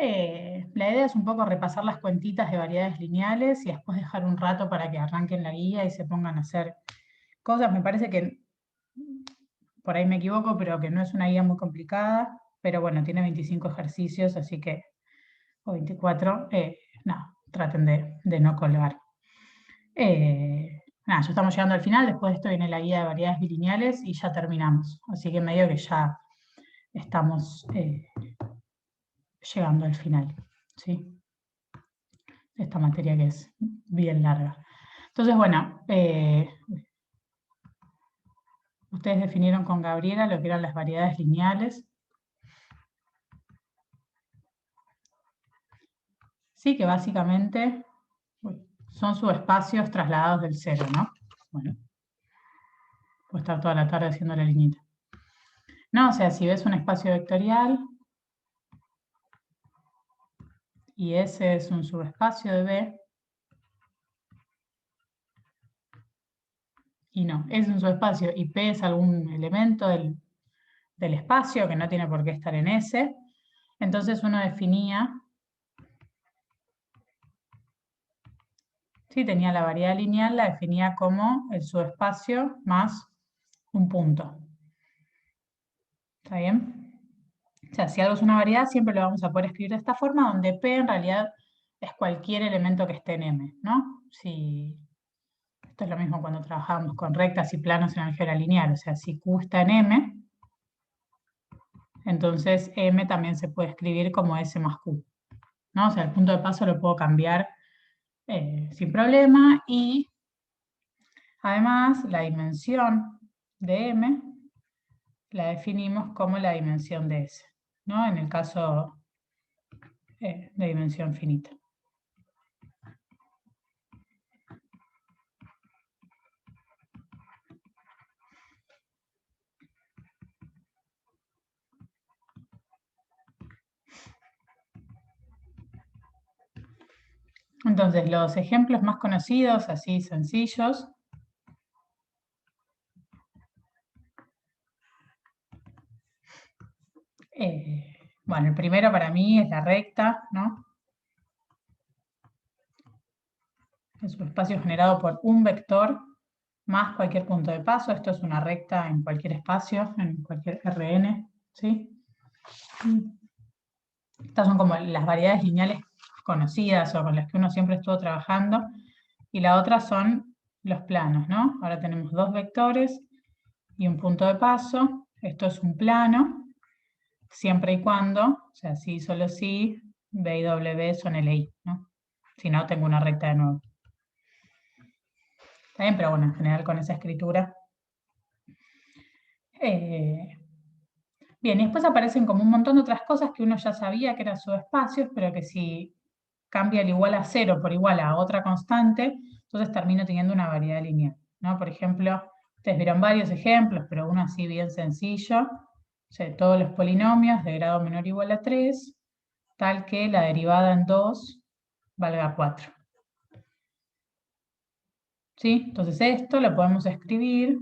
La idea es un poco repasar las cuentitas de variedades lineales y después dejar un rato para que arranquen la guía y se pongan a hacer cosas. Me parece que, por ahí me equivoco, pero que no es una guía muy complicada, pero bueno, tiene 25 ejercicios, así que, o 24, no, traten de no colgar. Nada, ya estamos llegando al final, después de esto viene la guía de variedades bilineales y ya terminamos. Así que medio que ya estamos llegando al final, ¿sí? Esta materia que es bien larga. Entonces, bueno, ustedes definieron con Gabriela lo que eran las variedades lineales. Sí, que básicamente son subespacios trasladados del cero, ¿no? Bueno, puedo estar toda la tarde haciendo la liñita. No, o sea, si ves un espacio vectorial y ese es un subespacio de B, y no, es un subespacio y P es algún elemento del espacio que no tiene por qué estar en S, entonces uno definía, si tenía la variedad lineal, la definía como el subespacio más un punto. ¿Está bien? O sea, si algo es una variedad, siempre lo vamos a poder escribir de esta forma, donde P en realidad es cualquier elemento que esté en M, ¿no? Si, esto es lo mismo cuando trabajábamos con rectas y planos en álgebra lineal, o sea, si Q está en M, entonces M también se puede escribir como S más Q, ¿no? O sea, el punto de paso lo puedo cambiar sin problema y además la dimensión de M la definimos como la dimensión de S, ¿no? En el caso de dimensión finita. Entonces, los ejemplos más conocidos, así sencillos, bueno, el primero para mí es la recta, ¿no? Es un espacio generado por un vector más cualquier punto de paso. Esto es una recta en cualquier espacio, en cualquier Rn, ¿sí? Estas son como las variedades lineales conocidas o con las que uno siempre estuvo trabajando. Y la otra son los planos, ¿no? Ahora tenemos dos vectores y un punto de paso. Esto es un plano, siempre y cuando, o sea, si solo si, B y W son LI, ¿no? Si no, tengo una recta de nuevo. Está bien, pero bueno, en general con esa escritura. Bien, y después aparecen como un montón de otras cosas que uno ya sabía que eran subespacios, pero que si cambia el igual a cero por igual a otra constante, entonces termino teniendo una variedad lineal, ¿no? Por ejemplo, ustedes vieron varios ejemplos, pero uno así bien sencillo, o sea, todos los polinomios de grado menor o igual a 3, tal que la derivada en 2 valga 4. ¿Sí? Entonces esto lo podemos escribir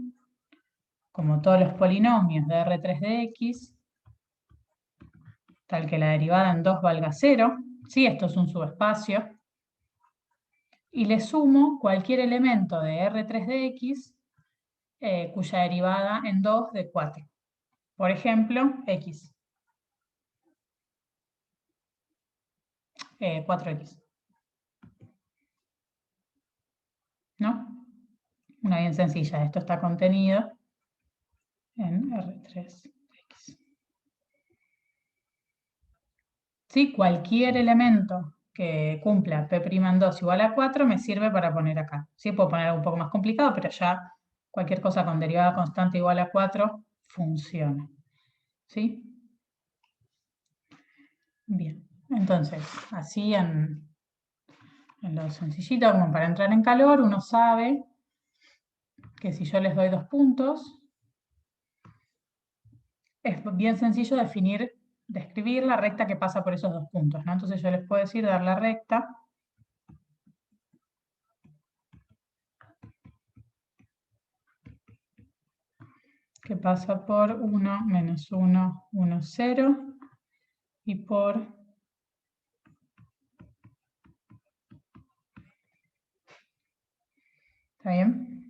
como todos los polinomios de R3 de X, tal que la derivada en 2 valga 0. ¿Sí? Esto es un subespacio. Y le sumo cualquier elemento de R3 de X cuya derivada en 2 de 4. Por ejemplo, X. 4X. ¿No? Una bien sencilla. Esto está contenido en R3X. ¿Sí? Cualquier elemento que cumpla P' en 2 igual a 4 me sirve para poner acá. ¿Sí? Puedo poner algo un poco más complicado, pero ya cualquier cosa con derivada constante igual a 4 funciona. ¿Sí? Bien. Entonces, así en lo sencillito, como para entrar en calor, uno sabe que si yo les doy 2 puntos, es bien sencillo describir la recta que pasa por esos 2 puntos, ¿no? Entonces yo les puedo decir dar la recta que pasa por 1, menos 1, 1, 0, y por ¿Está bien?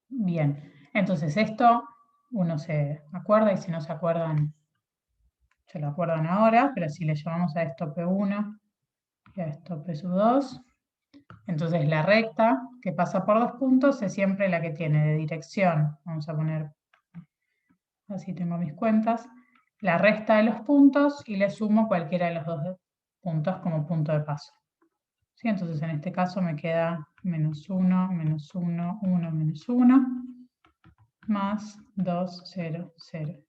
Bien, entonces esto uno se acuerda y si no se acuerdan, se lo acuerdan ahora, pero si le llamamos a esto P1 y a esto P2, entonces la recta que pasa por 2 puntos es siempre la que tiene de dirección, vamos a poner, así tengo mis cuentas, la resta de los puntos y le sumo cualquiera de los 2 puntos como punto de paso. ¿Sí? Entonces en este caso me queda menos 1, menos 1, 1, menos 1, más 2, 0, 0.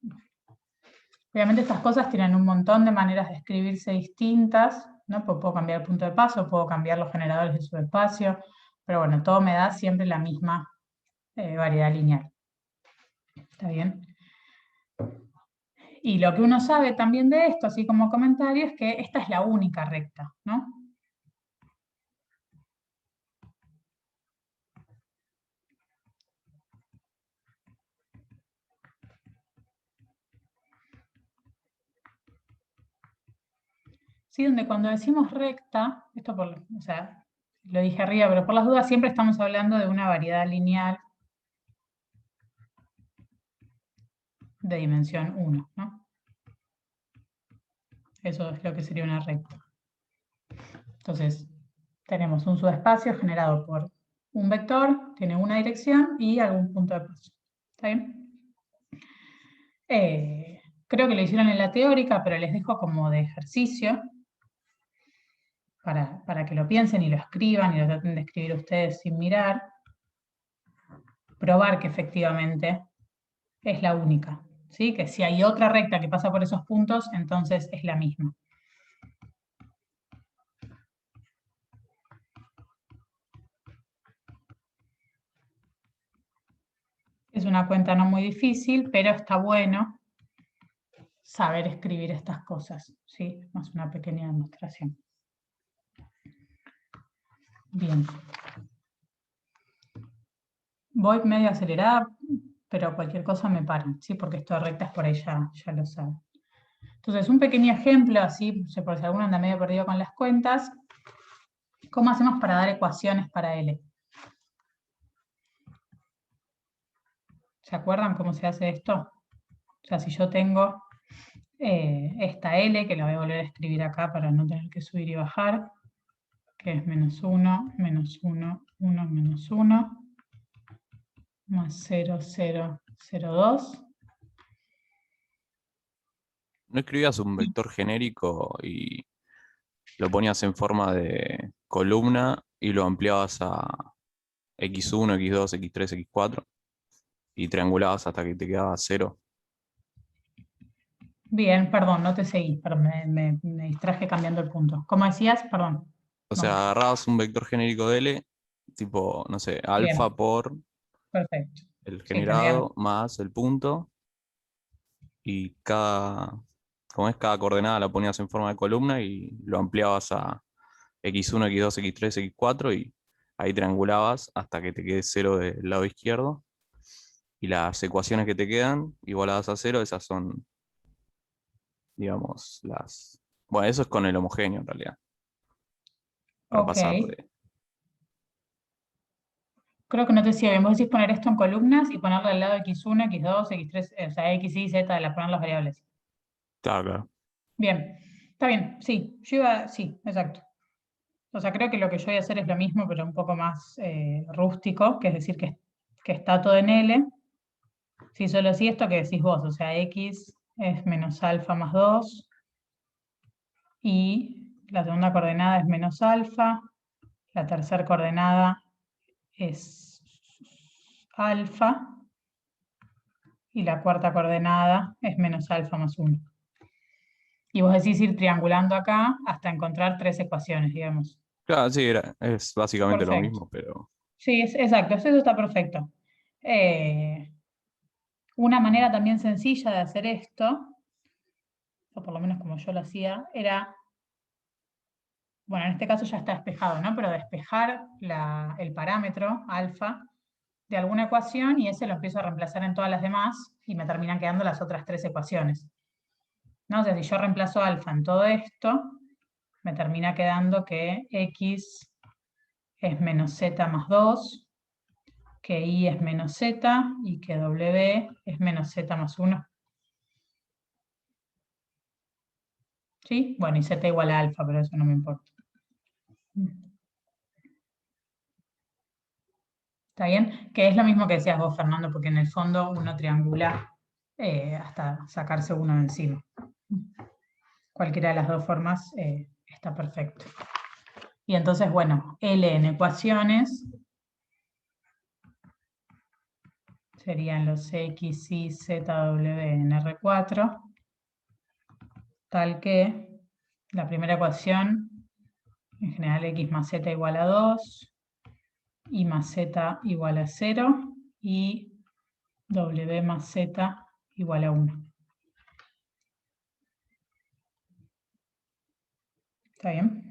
Obviamente estas cosas tienen un montón de maneras de escribirse distintas, ¿no? Pues puedo cambiar el punto de paso, puedo cambiar los generadores de subespacio, pero bueno, todo me da siempre la misma variedad lineal. ¿Está bien? Y lo que uno sabe también de esto, así como comentario, es que esta es la única recta, ¿no? Sí, donde cuando decimos recta, esto o sea, lo dije arriba, pero por las dudas siempre estamos hablando de una variedad lineal de dimensión 1, ¿no? Eso es lo que sería una recta. Entonces, tenemos un subespacio generado por un vector, tiene una dirección y algún punto de paso. ¿Está bien? Creo que lo hicieron en la teórica, pero les dejo como de ejercicio para que lo piensen y lo escriban y lo traten de escribir ustedes sin mirar. Probar que efectivamente es la única. ¿Sí? Que si hay otra recta que pasa por esos puntos, entonces es la misma. Es una cuenta no muy difícil, pero está bueno saber escribir estas cosas, ¿sí? Más una pequeña demostración. Bien. Voy medio acelerada, pero cualquier cosa me paran, ¿sí? Porque esto de rectas por ahí ya lo saben. Entonces, un pequeño ejemplo, así, por si alguno anda medio perdido con las cuentas, ¿cómo hacemos para dar ecuaciones para L? ¿Se acuerdan cómo se hace esto? O sea, si yo tengo esta L, que la voy a volver a escribir acá para no tener que subir y bajar, que es menos 1, menos 1, 1, menos 1, más 0, 0, 0, 2. ¿No escribías un vector genérico y lo ponías en forma de columna y lo ampliabas a x1, x2, x3, x4 y triangulabas hasta que te quedaba 0? Bien, perdón, no te seguí, perdón, me distraje cambiando el punto. ¿Cómo decías? Perdón. O No. sea, agarrabas un vector genérico de L, tipo, no sé, alfa Bien, por perfecto. el Sí, tendría. generado más el punto, y como es, cada coordenada la ponías en forma de columna y lo ampliabas a x1, x2, x3, x4 y ahí triangulabas hasta que te quede 0 del lado izquierdo. Y las ecuaciones que te quedan igualadas a 0, esas son, digamos, las... Bueno, eso es con el homogéneo en realidad, para Ok. pasar de... Creo que no te decía bien. Vos decís poner esto en columnas y ponerle al lado x1, x2, x3, o sea, x, y, z, poner las variables. Claro, claro. Bien, está bien, sí. Sí, exacto. O sea, creo que lo que yo voy a hacer es lo mismo, pero un poco más rústico, que es decir, que está todo en L. Sí, solo sí esto que decís vos, o sea, x es menos alfa más 2 y la segunda coordenada es menos alfa, la tercera coordenada es alfa y la cuarta coordenada es menos alfa más 1. Y vos decís ir triangulando acá hasta encontrar 3 ecuaciones, digamos. Claro, sí, es básicamente lo Perfecto. mismo, pero... Sí, exacto, eso está perfecto. Una manera también sencilla de hacer esto, o por lo menos como yo lo hacía, era, bueno, en este caso ya está despejado, ¿no? Pero despejar el parámetro alfa de alguna ecuación y ese lo empiezo a reemplazar en todas las demás y me terminan quedando las otras 3 ecuaciones. ¿No? O sea, si yo reemplazo alfa en todo esto, me termina quedando que X es menos Z más 2, que Y es menos Z y que W es menos Z más 1. ¿Sí? Bueno, y Z igual a alfa, pero eso no me importa. ¿Está bien? Que es lo mismo que decías vos, Fernando, porque en el fondo uno triangula hasta sacarse uno de encima. Cualquiera de las dos formas está perfecto. Y entonces, bueno, L en ecuaciones serían los X, Y, Z, W en R4, tal que la primera ecuación, en general X más Z igual a 2, Y más Z igual a 0, y W más Z igual a 1. ¿Está bien?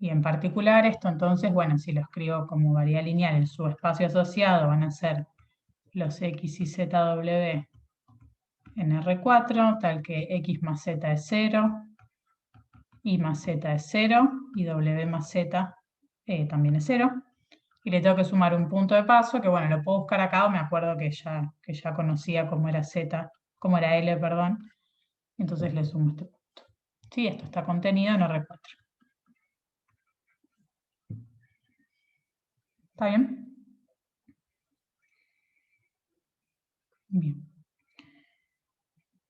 Y en particular esto entonces, bueno, si lo escribo como variable lineal en su espacio asociado, van a ser los X y ZW en R4, tal que X más Z es 0, Y más Z es 0, y W más Z también es 0. Y le tengo que sumar un punto de paso, que bueno, lo puedo buscar acá, o me acuerdo que ya conocía cómo era Z, cómo era L, perdón. Entonces le sumo este punto. Sí, esto está contenido en R4. ¿Está bien? Bien.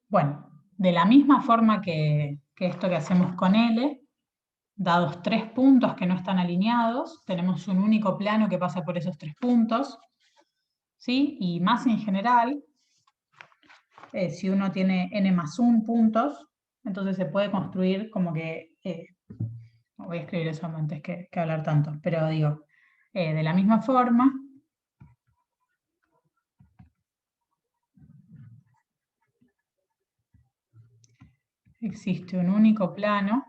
Bueno, de la misma forma que esto que hacemos con L, dados 3 puntos que no están alineados, tenemos un único plano que pasa por esos 3 puntos, ¿sí? Y más en general, si uno tiene n más 1 puntos, entonces se puede construir como que, voy a escribir eso antes que hablar tanto, pero digo, de la misma forma, existe un único plano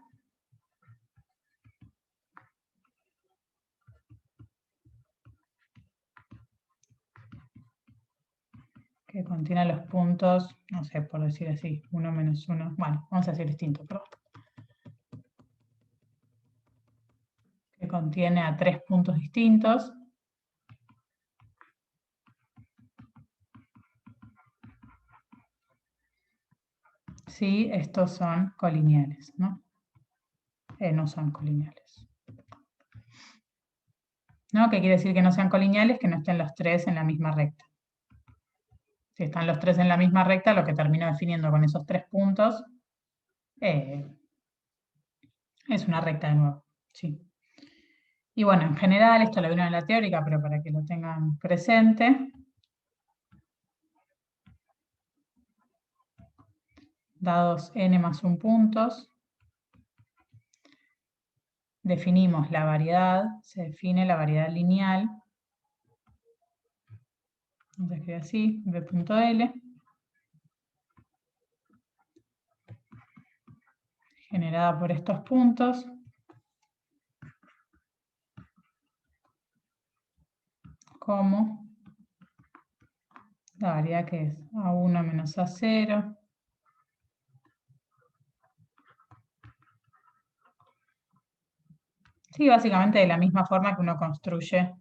que contiene los puntos, no sé, por decir así, 1 menos 1, bueno, vamos a decir distinto, perdón. Que contiene a 3 puntos distintos. Sí, estos son colineales, ¿no? No son colineales. ¿No? ¿Qué quiere decir que no sean colineales? Que no estén los 3 en la misma recta. Si están los 3 en la misma recta, lo que termino definiendo con esos 3 puntos es una recta de nuevo. Sí. Y bueno, en general, esto lo vieron en la teórica, pero para que lo tengan presente, dados n más 1 puntos, definimos la variedad, se define la variedad lineal, vamos a escribir así, b.l, generada por estos puntos, como la variedad que es A1 menos A0, sí, básicamente de la misma forma que uno construye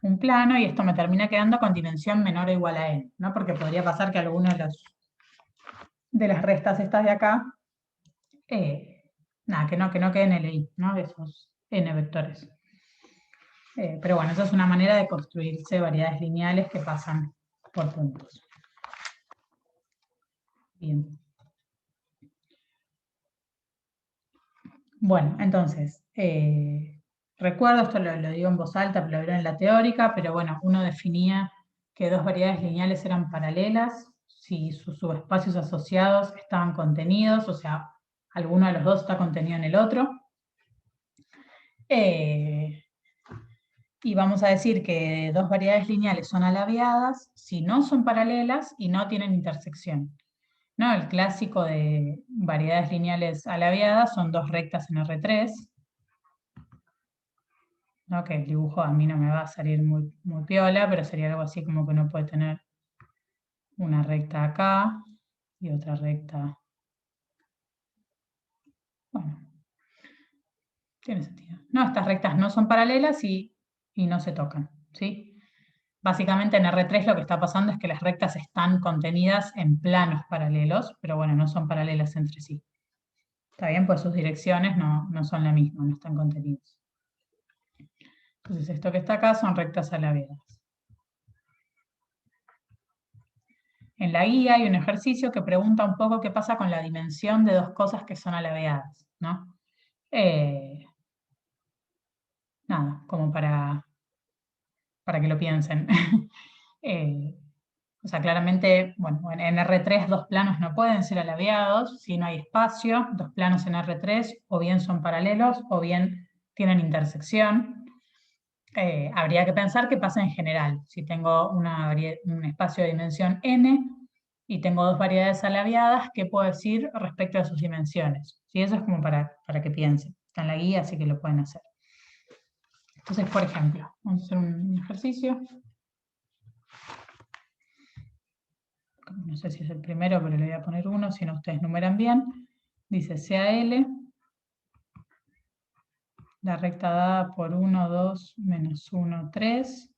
un plano, y esto me termina quedando con dimensión menor o igual a n, ¿no? Porque podría pasar que alguno de las restas estas de acá, nada, que no queden LI, ¿no? De esos n vectores. Pero bueno, esa es una manera de construirse variedades lineales que pasan por puntos. Bien. Bueno, entonces, recuerdo, esto lo digo en voz alta, pero lo vieron en la teórica, pero bueno, uno definía que dos variedades lineales eran paralelas si sus subespacios asociados estaban contenidos, o sea, alguno de los dos está contenido en el otro. Y vamos a decir que dos variedades lineales son alabeadas si no son paralelas y no tienen intersección. ¿No? El clásico de variedades lineales alabeadas son dos rectas en R3. ¿No? Que el dibujo a mí no me va a salir muy piola, pero sería algo así como que uno puede tener una recta acá y otra recta. Bueno, tiene sentido. No, estas rectas no son paralelas y no se tocan, ¿sí? Básicamente en R3 lo que está pasando es que las rectas están contenidas en planos paralelos, pero bueno, no son paralelas entre sí. ¿Está bien? Pues sus direcciones no son la misma, no están contenidas. Entonces esto que está acá son rectas alabeadas. En la guía hay un ejercicio que pregunta un poco qué pasa con la dimensión de dos cosas que son alabeadas, ¿no? Nada, como para que lo piensen. O sea, claramente, bueno, en R3 dos planos no pueden ser alabeados si no hay espacio. Dos planos en R3 o bien son paralelos o bien tienen intersección. Habría que pensar qué pasa en general. Si tengo un espacio de dimensión n y tengo dos variedades alabeadas, ¿qué puedo decir respecto a sus dimensiones? ¿Sí? Eso es como para que piensen. Está en la guía, así que lo pueden hacer. Entonces, por ejemplo, vamos a hacer un ejercicio. No sé si es el primero, pero le voy a poner 1, si no ustedes numeran bien. Dice CAL, la recta dada por 1, 2, menos 1, 3,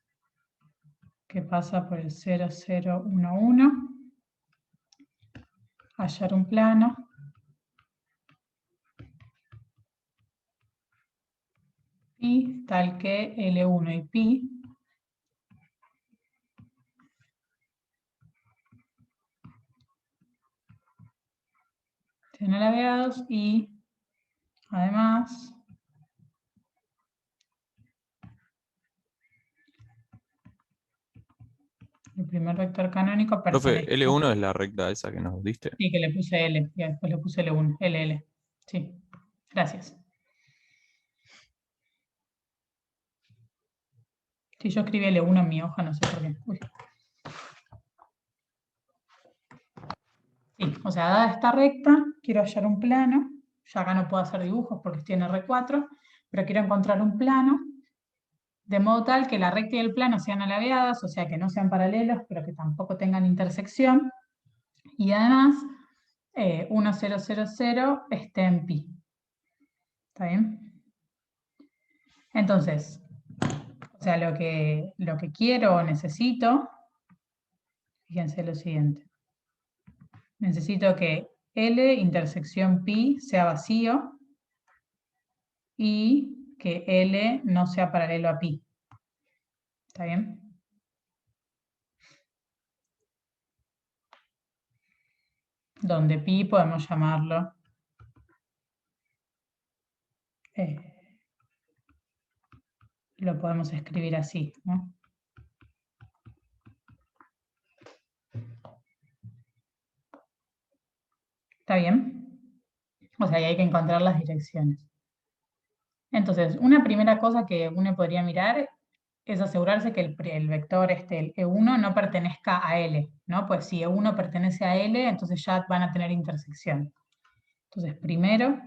que pasa por el 0, 0, 1, 1. Hallar un plano. Pi, tal que L1 y pi estén alabeados y además el primer vector canónico Profe, pertenece. L1 es la recta esa que nos diste. Sí, que le puse L y después le puse L1, LL. Sí, gracias. Si yo escribí L1 en mi hoja, no sé por qué. Uy. Sí, o sea, dada esta recta, quiero hallar un plano. Ya acá no puedo hacer dibujos porque estoy en R4, pero quiero encontrar un plano de modo tal que la recta y el plano sean alabeadas, o sea, que no sean paralelos, pero que tampoco tengan intersección. Y además, 1, 0, 0, 0 esté en pi. ¿Está bien? Entonces, o sea, lo que quiero o necesito, fíjense lo siguiente. Necesito que L intersección pi sea vacío y que L no sea paralelo a pi. ¿Está bien? Donde pi podemos llamarlo lo podemos escribir así, ¿no? ¿Está bien? O sea, ahí hay que encontrar las direcciones. Entonces, una primera cosa que uno podría mirar es asegurarse que el vector, el E1, no pertenezca a L, ¿no? Pues si E1 pertenece a L, entonces ya van a tener intersección. Entonces, primero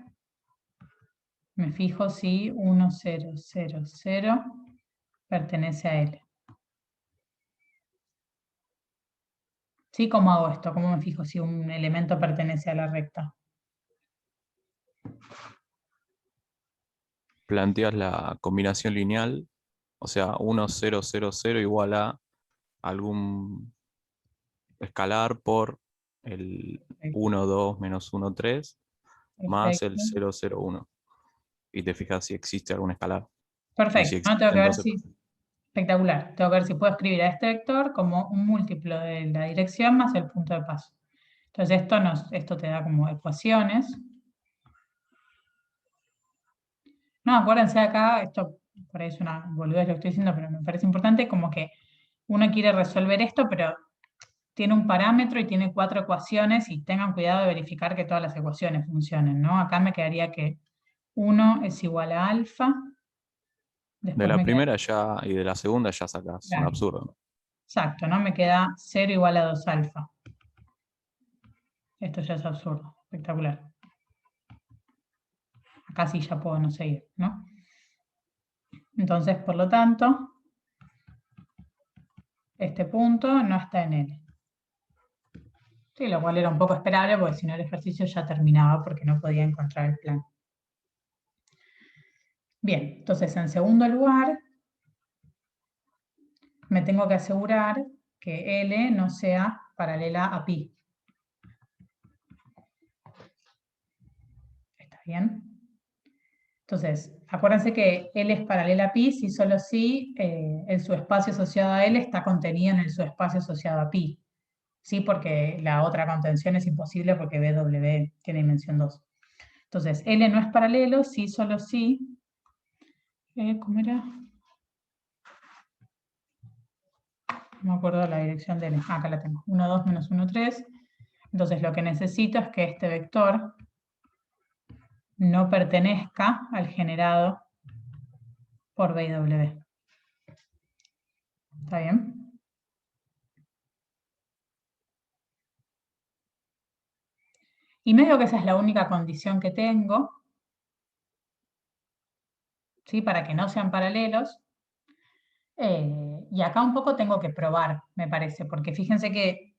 me fijo si 1, 0, 0, 0 pertenece a L. ¿Sí? ¿Cómo hago esto? ¿Cómo me fijo si un elemento pertenece a la recta? Planteas la combinación lineal, o sea, 1, 0, 0, 0 igual a algún escalar por el 1, 2, menos 1, 3, más el Perfecto. 0, 0, 1. Y te fijas si existe algún escalar. Y si Perfecto. ¿No? Tengo existe, que ver entonces si... Espectacular. Tengo que ver si puedo escribir a este vector como un múltiplo de la dirección más el punto de paso. Entonces esto te da como ecuaciones. No, acuérdense acá, esto por ahí es una boludez lo que estoy diciendo, pero me parece importante, como que uno quiere resolver esto, pero tiene un parámetro y tiene 4 ecuaciones y tengan cuidado de verificar que todas las ecuaciones funcionen, ¿no? Acá me quedaría que 1 es igual a alfa. de Después la me queda... primera ya y de la segunda ya sacas un Claro, absurdo. exacto, ¿no? Me queda 0 igual a 2 alfa. Esto ya es absurdo, espectacular. Acá sí ya puedo no seguir, ¿no? Entonces, por lo tanto, este punto no está en L. Sí, lo cual era un poco esperable porque si no el ejercicio ya terminaba porque no podía encontrar el plan. Bien, entonces en segundo lugar, me tengo que asegurar que L no sea paralela a pi. ¿Está bien? Entonces, acuérdense que L es paralela a pi si solo si el subespacio asociado a L está contenido en el subespacio asociado a pi. Sí, porque la otra contención es imposible porque BW tiene dimensión 2. Entonces, L no es paralelo si solo si... ¿cómo era? No me acuerdo la dirección de L. Ah, acá la tengo. 1, 2, menos 1, 3. Entonces, lo que necesito es que este vector no pertenezca al generado por BW. ¿Está bien? Y medio que esa es la única condición que tengo, ¿sí? Para que no sean paralelos. Y acá un poco tengo que probar, me parece, porque fíjense que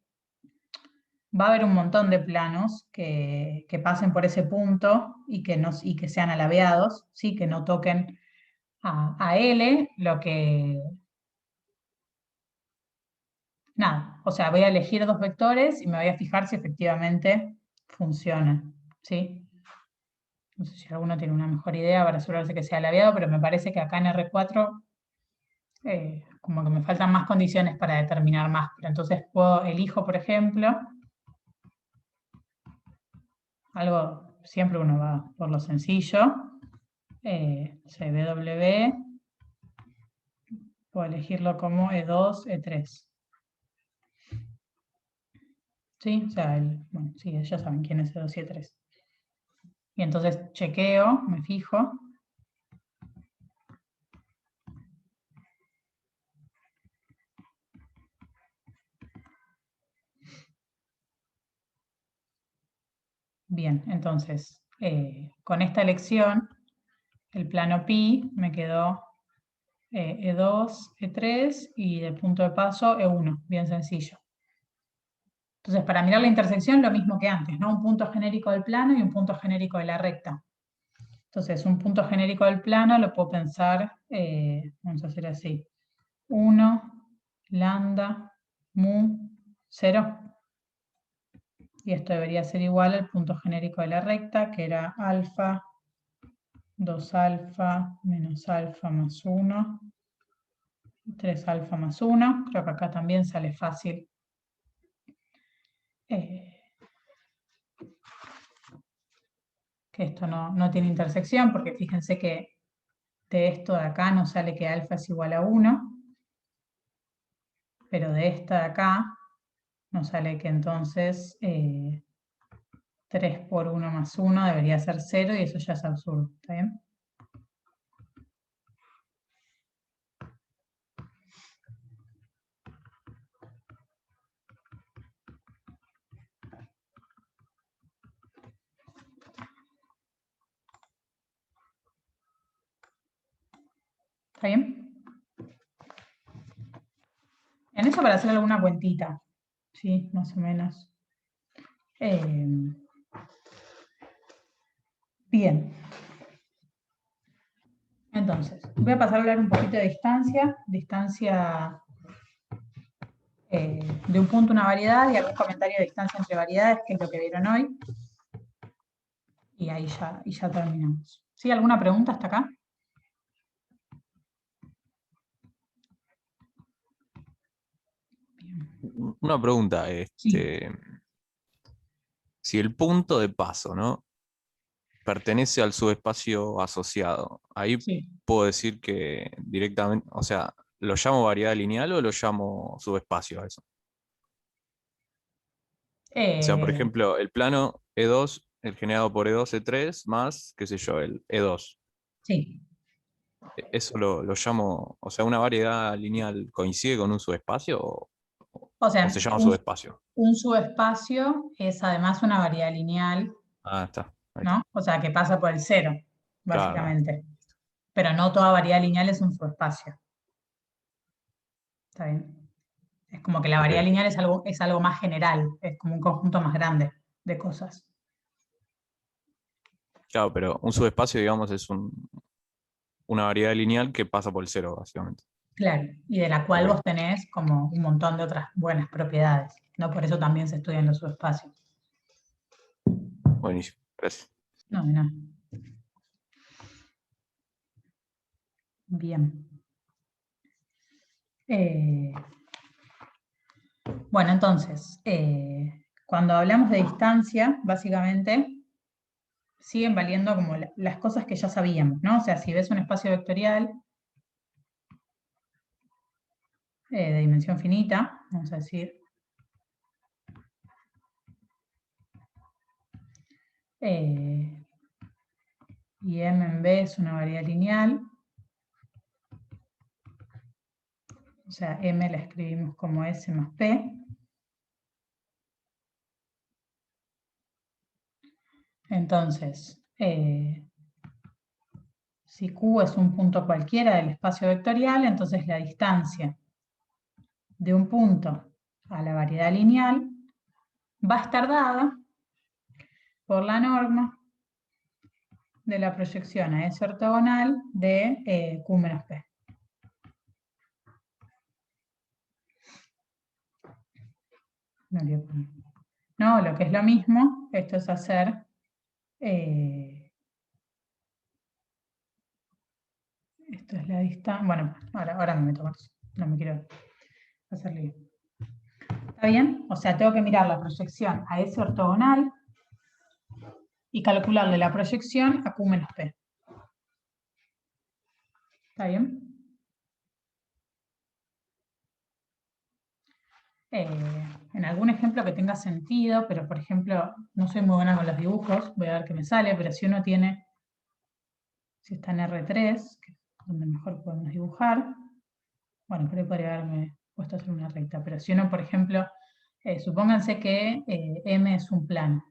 va a haber un montón de planos que pasen por ese punto y que sean alabeados, ¿sí? Que no toquen a L, lo que... Nada, o sea, voy a elegir dos vectores y me voy a fijar si efectivamente funcionan, ¿sí? No sé si alguno tiene una mejor idea para asegurarse que sea alabeado, pero me parece que acá en R4 como que me faltan más condiciones para determinar más. Pero entonces elijo, por ejemplo, algo, siempre uno va por lo sencillo, CW, puedo elegirlo como E2, E3. ¿Sí? O sea, bueno, sí, ya saben quién es E2 y E3. Y entonces chequeo, me fijo. Bien, entonces, con esta elección, el plano pi me quedó E2, E3 y de punto de paso E1, bien sencillo. Entonces, para mirar la intersección, lo mismo que antes, ¿no? Un punto genérico del plano y un punto genérico de la recta. Entonces, un punto genérico del plano lo puedo pensar, vamos a hacer así, 1, lambda, mu, 0. Y esto debería ser igual al punto genérico de la recta, que era alfa, 2 alfa, menos alfa más 1, 3 alfa más 1. Creo que acá también sale fácil. Que esto no tiene intersección, porque fíjense que de esto de acá nos sale que alfa es igual a 1, pero de esta de acá nos sale que entonces 3 por 1 más 1 debería ser 0 y eso ya es absurdo, ¿está bien? ¿Está bien? En eso para hacer alguna cuentita, ¿sí? Más o menos. Bien. Entonces, voy a pasar a hablar un poquito de distancia de un punto a una variedad y algún comentario de distancia entre variedades, que es lo que vieron hoy. Y ahí ya terminamos. ¿Sí? ¿Alguna pregunta hasta acá? Una pregunta, Sí. si el punto de paso, ¿no? Pertenece al subespacio asociado, ahí Sí. puedo decir que directamente, o sea, ¿lo llamo variedad lineal o lo llamo subespacio a eso? O sea, por ejemplo, el plano E2, el generado por E2, E3, más, qué sé yo, el E2. Sí. ¿Eso lo llamo, o sea, una variedad lineal coincide con un subespacio O o se sea, llama subespacio? un subespacio es además una variedad lineal, Ah, está, ahí está. ¿no? O sea, que pasa por el cero, Claro. básicamente. Pero no toda variedad lineal es un subespacio. ¿Está bien? Es como que la variedad Ok. lineal es algo más general, es como un conjunto más grande de cosas. Claro, pero un subespacio, digamos, es una variedad lineal que pasa por el cero, básicamente. Claro, y de la cual Ok, vos tenés como un montón de otras buenas propiedades, ¿no? Por eso también se estudian los subespacios. buenísimo. Gracias. No, no. Bien. Eh, bueno, entonces, cuando hablamos de distancia, básicamente siguen valiendo como las cosas que ya sabíamos, ¿no? O sea, si ves un espacio vectorial de dimensión finita, vamos a decir, y M en B es una variedad lineal, o sea, M la escribimos como S más P. Entonces, si Q es un punto cualquiera del espacio vectorial, entonces la distancia de un punto a la variedad lineal va a estar dada por la norma de la proyección a S ortogonal de Q menos P. No, lo que es lo mismo, esto es hacer esto es la distancia. Bueno, ahora me meto con eso. No me quiero hacer lío. ¿Está bien? O sea, tengo que mirar la proyección a S ortogonal y calcularle la proyección a Q menos P. ¿Está bien? En algún ejemplo que tenga sentido, pero por ejemplo, no soy muy buena con los dibujos, voy a ver qué me sale, pero si uno tiene, si está en R3, que es donde mejor podemos dibujar, bueno, por ahí podría haberme puesto a hacer una recta, pero si uno, por ejemplo, supónganse que M es un plano.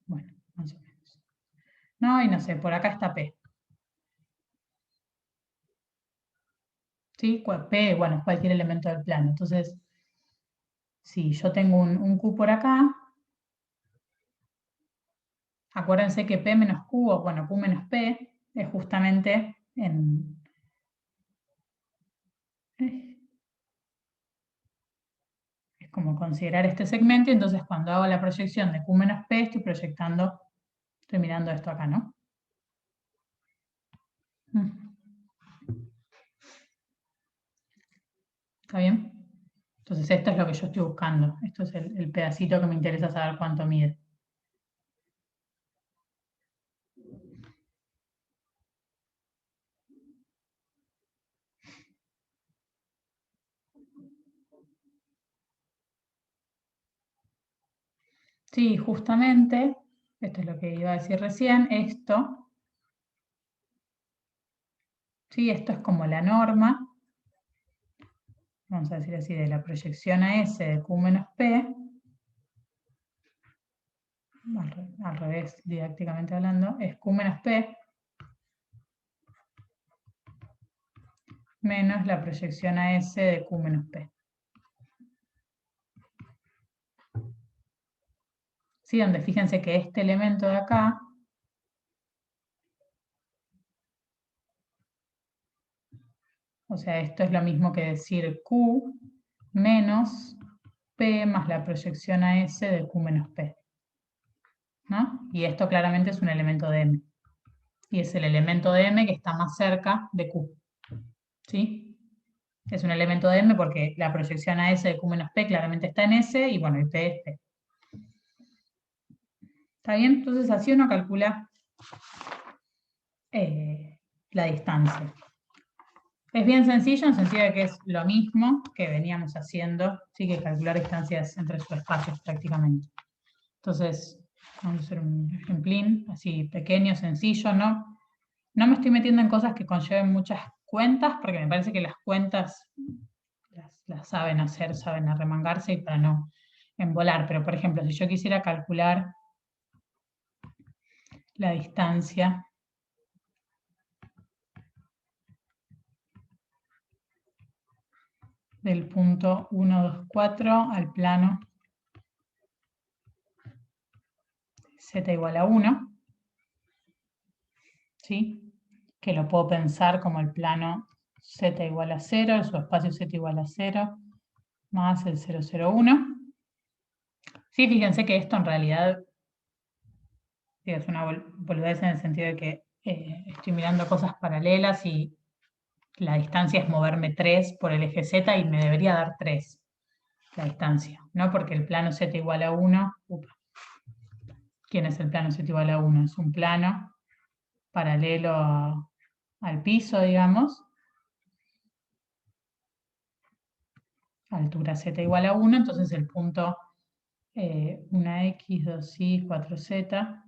Bueno, más o menos. No, y no sé, por acá está P. ¿Sí? P, bueno, es cualquier elemento del plano. Entonces, si yo tengo un Q por acá, acuérdense que P menos Q, o bueno, Q menos P, es justamente es como considerar este segmento, y entonces cuando hago la proyección de Q menos P, estoy mirando esto acá, ¿no? ¿Está bien? Entonces esto es lo que yo estoy buscando. Esto es el pedacito que me interesa saber cuánto mide. Sí, justamente, esto es lo que iba a decir recién, esto, sí, esto es como la norma, vamos a decir así, de la proyección a S de Q menos P, al revés, didácticamente hablando, es Q menos P menos la proyección a S de Q menos P. Sí, donde fíjense que este elemento de acá o sea, esto es lo mismo que decir Q menos P más la proyección a S de Q menos P. ¿No? Y esto claramente es un elemento de M. Y es el elemento de M que está más cerca de Q. ¿Sí? Es un elemento de M porque la proyección a S de Q menos P claramente está en S y bueno, el P es P. ¿Está bien? Entonces así uno calcula la distancia. Es bien sencillo, en el sentido de que es lo mismo que veníamos haciendo, sí, que calcular distancias entre subespacios prácticamente. Entonces, vamos a hacer un ejemplín así pequeño, sencillo, ¿no? No me estoy metiendo en cosas que conlleven muchas cuentas, porque me parece que las cuentas las saben hacer, saben arremangarse y para no embolar. Pero, por ejemplo, si yo quisiera calcular la distancia del punto 1, 2, 4 al plano z igual a 1, ¿sí? Que lo puedo pensar como el plano z igual a 0, el subespacio z igual a 0, más el 0, 0, 1. Sí, fíjense que esto en realidad es una boludez en el sentido de que estoy mirando cosas paralelas y la distancia es moverme 3 por el eje z y me debería dar 3 la distancia, ¿no? Porque el plano z igual a 1, ¿quién es el plano z igual a 1? Es un plano paralelo al piso, digamos, altura z igual a 1, entonces el punto 1x, 2y, 4z,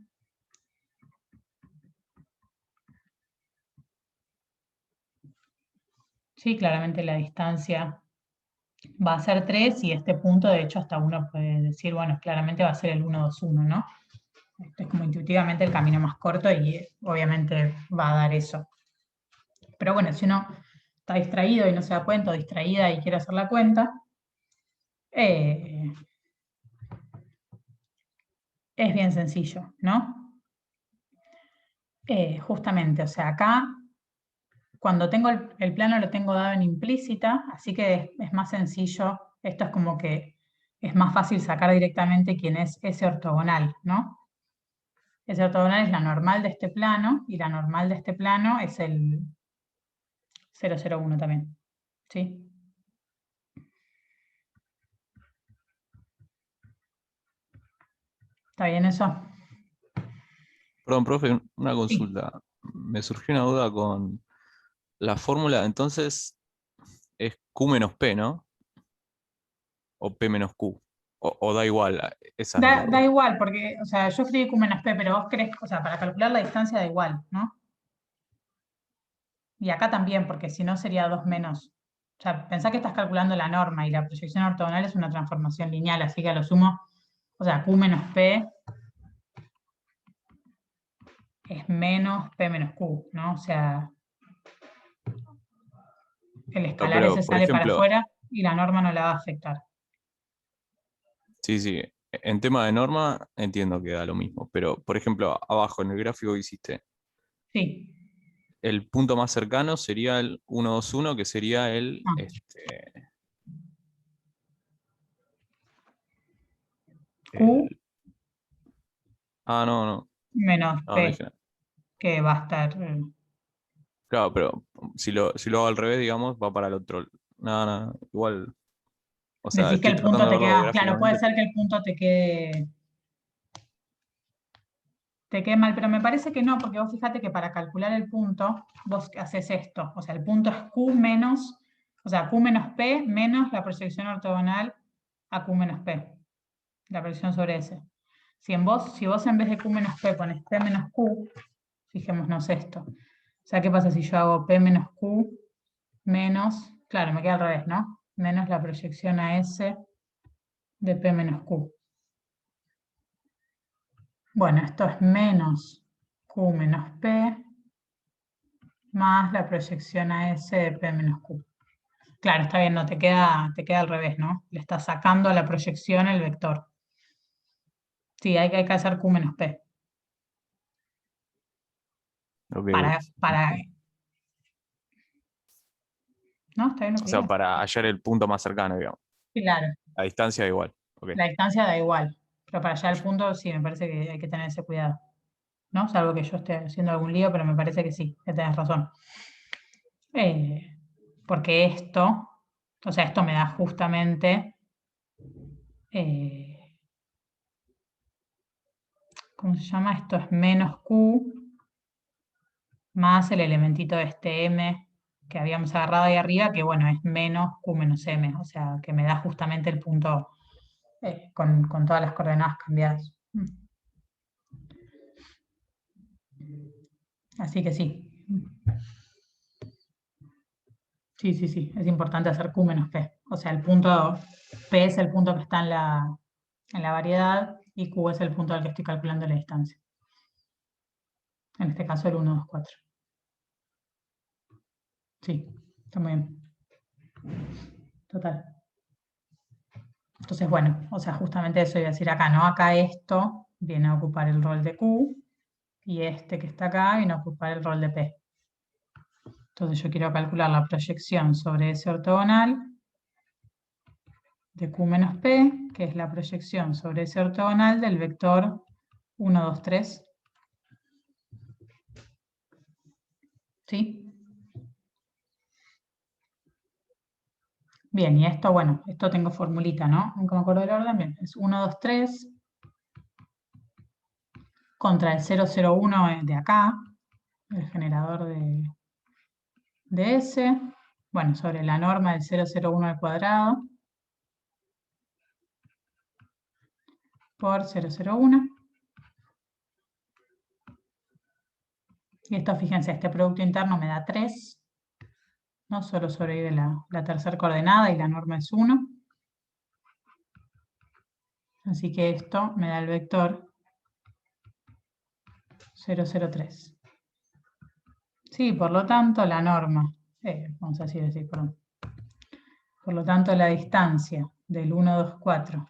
sí, claramente la distancia va a ser 3 y este punto, de hecho, hasta uno puede decir, bueno, claramente va a ser el 1, 2, 1, ¿no? Esto es como intuitivamente el camino más corto y obviamente va a dar eso. Pero bueno, si uno está distraído y no se da cuenta, o distraída y quiere hacer la cuenta, es bien sencillo, ¿no? Justamente, o sea, acá, cuando tengo el plano lo tengo dado en implícita, así que es más sencillo, esto es como que es más fácil sacar directamente quién es ese ortogonal, ¿no? Ese ortogonal es la normal de este plano, y la normal de este plano es el 0, 0, 1 también, ¿sí? ¿Está bien eso? Perdón, profe, una Sí. consulta. Me surgió una duda con la fórmula. Entonces es Q menos P, ¿no? O P menos Q. O da igual. Esa es la Da duda. igual, porque, o sea, yo escribí Q menos P, pero vos crees, o sea, para calcular la distancia da igual, ¿no? Y acá también, porque si no sería 2 menos. O sea, pensá que estás calculando la norma y la proyección ortogonal es una transformación lineal, así que a lo sumo, o sea, Q menos P es menos P menos Q, ¿no? O sea, el No, escalar ese pero, por sale para ejemplo, afuera y la norma no la va a afectar. sí, sí. En tema de norma entiendo que da lo mismo. Pero, por ejemplo, abajo en el gráfico que hiciste, Sí. el punto más cercano sería el 1, 2, 1, que sería Ah, Q el- no, no. menos No, no P, dije nada. que va a estar. Claro, pero si lo hago al revés, digamos, va para el otro. No, no, igual. O sea, Decís que estoy el punto tratando de te verlo queda. Claro, puede gráficamente, ser pero. que el punto te quede mal, pero me parece que no, porque vos fíjate que para calcular el punto, vos haces esto. O sea, el punto es Q menos, o sea, Q menos P menos la proyección ortogonal a Q menos P, la proyección sobre S. Si vos en vez de Q menos P pones P menos Q, fijémonos esto. O sea, ¿qué pasa si yo hago P menos Q menos, claro, me queda al revés, ¿no? Menos la proyección a S de P menos Q. Bueno, esto es menos Q menos P más la proyección a S de P menos Q. Claro, está bien, no te queda al revés, ¿no? Le estás sacando a la proyección el vector. Sí, hay que hacer Q menos P. Ok. Para, ¿no? ¿Está bien lo O que sea, digo? para hallar el punto más cercano, digamos. Claro, La distancia da igual. Ok. la distancia da igual, pero para allá el punto sí, me parece que hay que tener ese cuidado, ¿no? Salvo que yo esté haciendo algún lío, pero me parece que sí, que tenés razón. Porque esto, o sea, esto me da justamente, eh, ¿cómo se llama? Esto es menos Q más el elementito de este M que habíamos agarrado ahí arriba, que bueno, es menos Q menos M, o sea, que me da justamente el punto con todas las coordenadas cambiadas. Así que sí. Sí, sí, sí, es importante hacer Q menos P. O sea, el punto P es el punto que está en la variedad y Q es el punto al que estoy calculando la distancia. En este caso el 1, 2, 4. Sí, está muy bien. Total. Entonces, bueno, o sea, justamente eso iba a decir acá, ¿no? Acá esto viene a ocupar el rol de Q, y este que está acá viene a ocupar el rol de P. Entonces yo quiero calcular la proyección sobre ese ortogonal de Q menos P, que es la proyección sobre ese ortogonal del vector 1, 2, 3. ¿Sí? Bien, y esto, bueno, esto tengo formulita, ¿no? ¿Cómo me acuerdo del orden? Bien, es 1, 2, 3 contra el 0, 0, 1 de acá, el generador de S, bueno, sobre la norma del 0, 0, 1 al cuadrado, por 0, 0, 1. Y esto, fíjense, este producto interno me da 3, ¿no? Solo sobrevive la tercera coordenada y la norma es 1. Así que esto me da el vector 0, 0, 3. Sí, por lo tanto, la norma, vamos a decir así, perdón. Por lo tanto, la distancia del 1, 2, 4,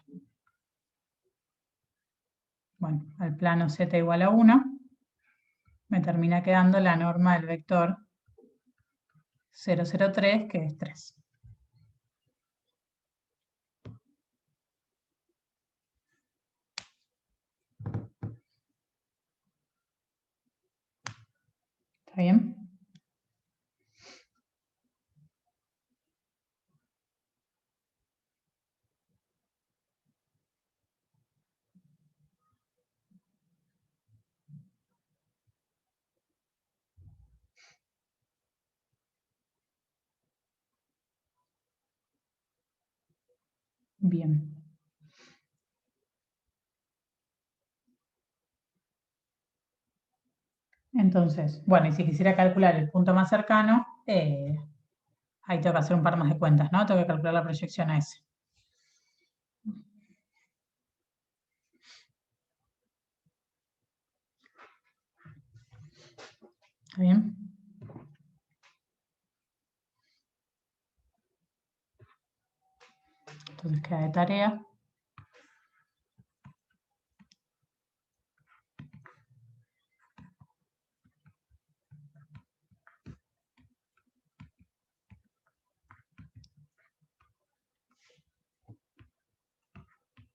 bueno, al plano z igual a 1, me termina quedando la norma del vector 0, 0, 3, que es 3. ¿Está bien? Bien. Entonces, bueno, y si quisiera calcular el punto más cercano, ahí tengo que hacer un par más de cuentas, ¿no? Tengo que calcular la proyección a S. ¿Está bien? Entonces queda de tarea.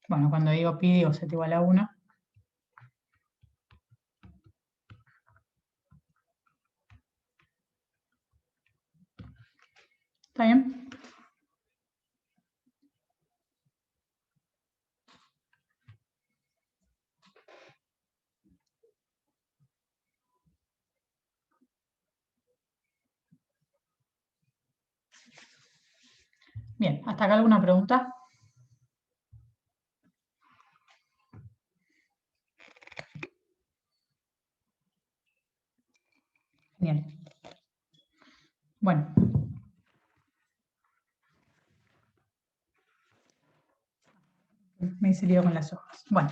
Bueno, cuando digo pi, digo z igual a 1. ¿Está bien? Bien, ¿hasta acá alguna pregunta? Bien. Bueno. Me hice lío con las hojas. Bueno,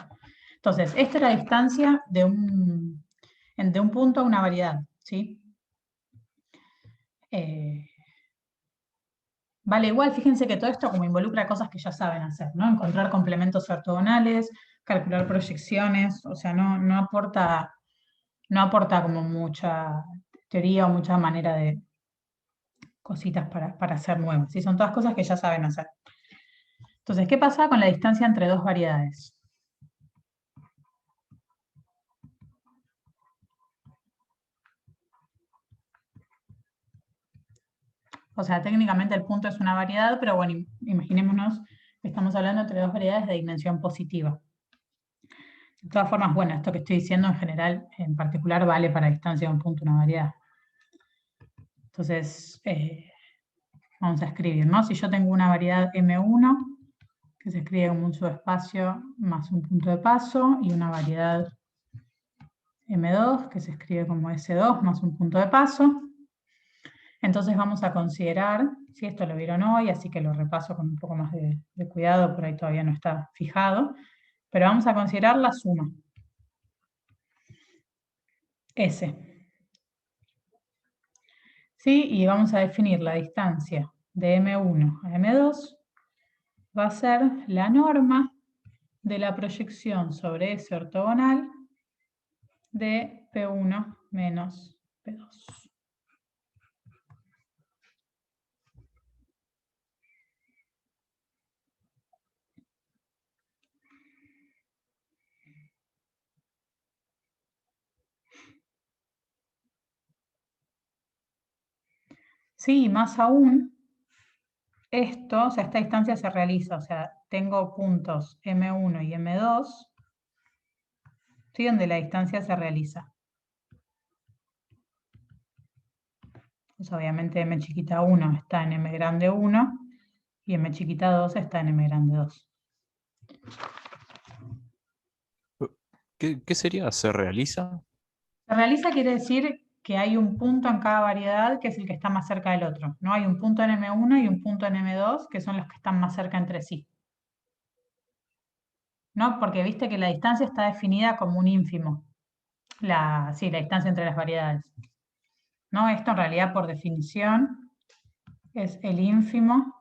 entonces, esta es la distancia de un punto a una variedad, ¿sí? Vale, igual, fíjense que todo esto como involucra cosas que ya saben hacer, ¿no? Encontrar complementos ortogonales, calcular proyecciones, o sea, no aporta como mucha teoría o mucha manera de cositas para hacer nuevas, ¿sí? Son todas cosas que ya saben hacer. Entonces, ¿qué pasa con la distancia entre dos variedades? O sea, técnicamente el punto es una variedad, pero bueno, imaginémonos que estamos hablando entre dos variedades de dimensión positiva. De todas formas, bueno, esto que estoy diciendo en general, en particular, vale para distancia de un punto, una variedad. Entonces, vamos a escribir, ¿no? Si yo tengo una variedad M1, que se escribe como un subespacio más un punto de paso, y una variedad M2, que se escribe como S2 más un punto de paso. Entonces vamos a considerar, si esto lo vieron hoy, así que lo repaso con un poco más de cuidado, por ahí todavía no está fijado, pero vamos a considerar la suma. S. ¿Sí? Y vamos a definir la distancia de M1 a M2 va a ser la norma de la proyección sobre ese ortogonal de P1 menos P2. Sí, más aún, esto, o sea, esta distancia se realiza, o sea, tengo puntos M1 y M2, ¿sí? Donde la distancia se realiza. Pues obviamente M chiquita 1 está en M grande 1 y M chiquita 2 está en M grande 2. ¿Qué sería? ¿Se realiza? Se realiza quiere decir que hay un punto en cada variedad que es el que está más cerca del otro. ¿No? Hay un punto en M1 y un punto en M2 que son los que están más cerca entre sí. ¿No? Porque viste que la distancia está definida como un ínfimo. Sí, la distancia entre las variedades. ¿No? Esto en realidad por definición es el ínfimo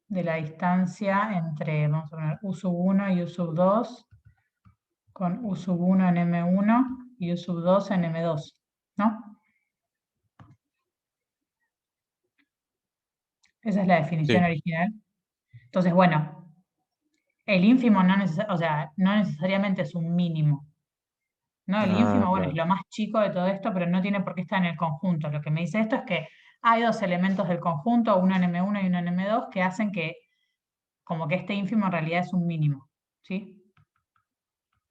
de la distancia entre, vamos a poner, U sub 1 y U sub 2 con U sub 1 en M1 y U sub 2 en M2, ¿no? Esa es la definición Sí. original. Entonces, bueno, el ínfimo no necesariamente es un mínimo. ¿No? El Ah, ínfimo, bueno, es claro. lo más chico de todo esto, pero no tiene por qué estar en el conjunto. Lo que me dice esto es que hay dos elementos del conjunto, uno en M1 y uno en M2, que hacen que como que este ínfimo en realidad es un mínimo. ¿Sí?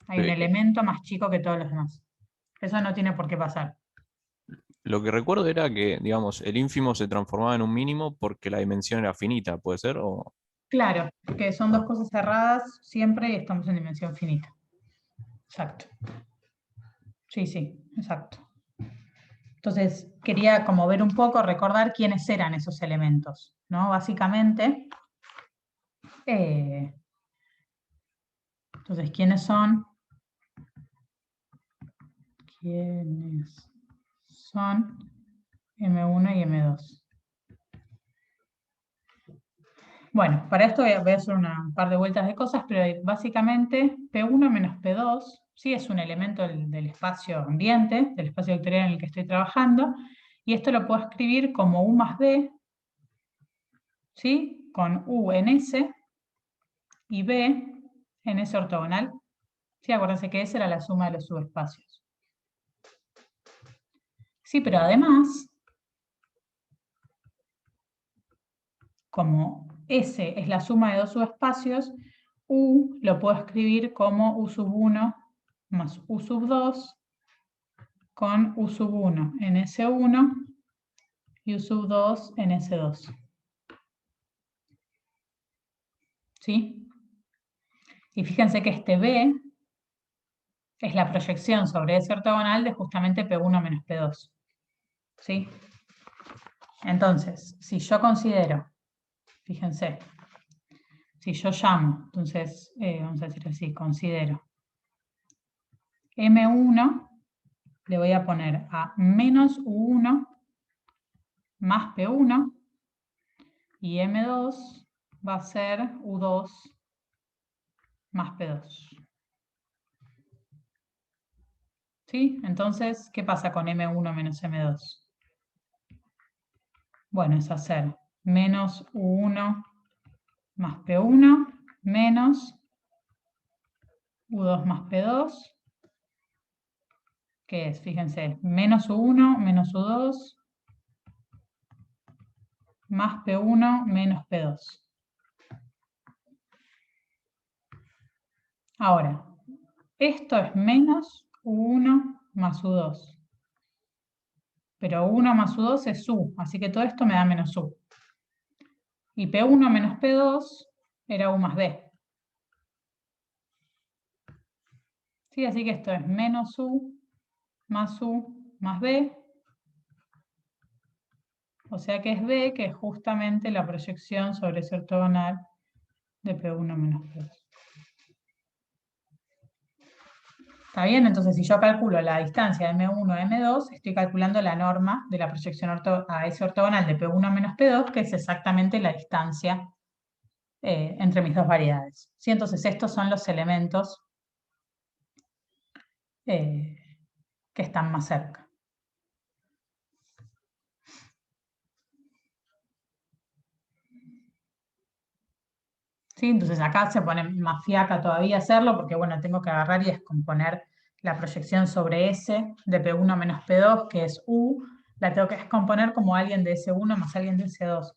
Hay un Sí. elemento más chico que todos los demás. Eso no tiene por qué pasar. Lo que recuerdo era que, digamos, el ínfimo se transformaba en un mínimo porque la dimensión era finita, ¿puede ser? O... Claro, que son dos Ah, cosas cerradas siempre y estamos en dimensión finita. Exacto. Sí, sí, exacto. Entonces, quería como ver un poco, recordar quiénes eran esos elementos, ¿no? Básicamente, entonces, ¿quiénes son? ¿Quiénes son M1 y M2? Bueno, para esto voy a hacer un par de vueltas de cosas, pero básicamente P1 menos P2, sí es un elemento del espacio ambiente, del espacio vectorial en el que estoy trabajando, y esto lo puedo escribir como U más B, ¿sí? Con U en S y B en S ortogonal. Sí, acuérdense que S era la suma de los subespacios. Sí, pero además, como S es la suma de dos subespacios, U lo puedo escribir como U sub 1 más U sub 2 con U sub 1 en S1 y U sub 2 en S2. ¿Sí? Y fíjense que este B es la proyección sobre ese ortogonal de justamente P1 menos P2. ¿Sí? Entonces, si yo considero, fíjense, si yo llamo, entonces, vamos a decir así, considero M1, le voy a poner a menos U1 más P1, y M2 va a ser U2 más P2. ¿Sí? Entonces, ¿qué pasa con M1 menos M2? Bueno, es hacer menos U1 más P1 menos U2 más P2, que es, fíjense, menos U1 menos U2 más P1 menos P2. Ahora, esto es menos U1 más U2. Pero 1 más U2 es U, así que todo esto me da menos U. Y P1 menos P2 era U más B. ¿Sí? Así que esto es menos U más B. O sea que es B, que es justamente la proyección sobre ese ortogonal de P1 menos P2. ¿Está bien? Entonces, si yo calculo la distancia de M1 a M2, estoy calculando la norma de la proyección a ese ortogonal de P1 menos P2, que es exactamente la distancia entre mis dos variedades. ¿Sí? Entonces, estos son los elementos que están más cerca. ¿Sí? Entonces acá se pone más fiaca todavía hacerlo porque, bueno, tengo que agarrar y descomponer la proyección sobre S de P1 menos P2, que es U, la tengo que descomponer como alguien de S1 más alguien de S2.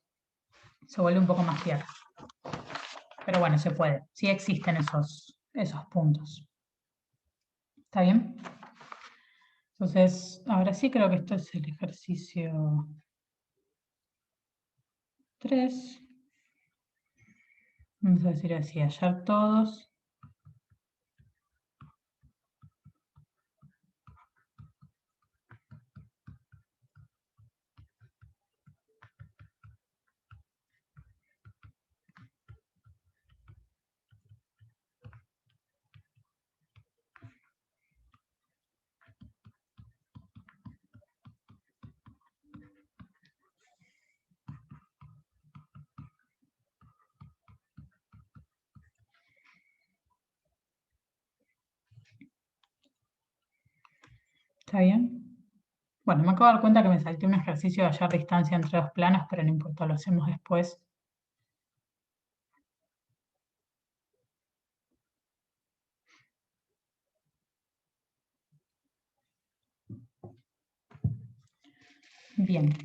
Se vuelve un poco más fiaca. Pero bueno, se puede. Sí existen esos puntos. ¿Está bien? Entonces, ahora sí creo que esto es el ejercicio 3. Vamos a decir así, hallar todos. ¿Está bien? Bueno, me acabo de dar cuenta que me salté un ejercicio de hallar distancia entre dos planos, pero no importa, lo hacemos después. Bien.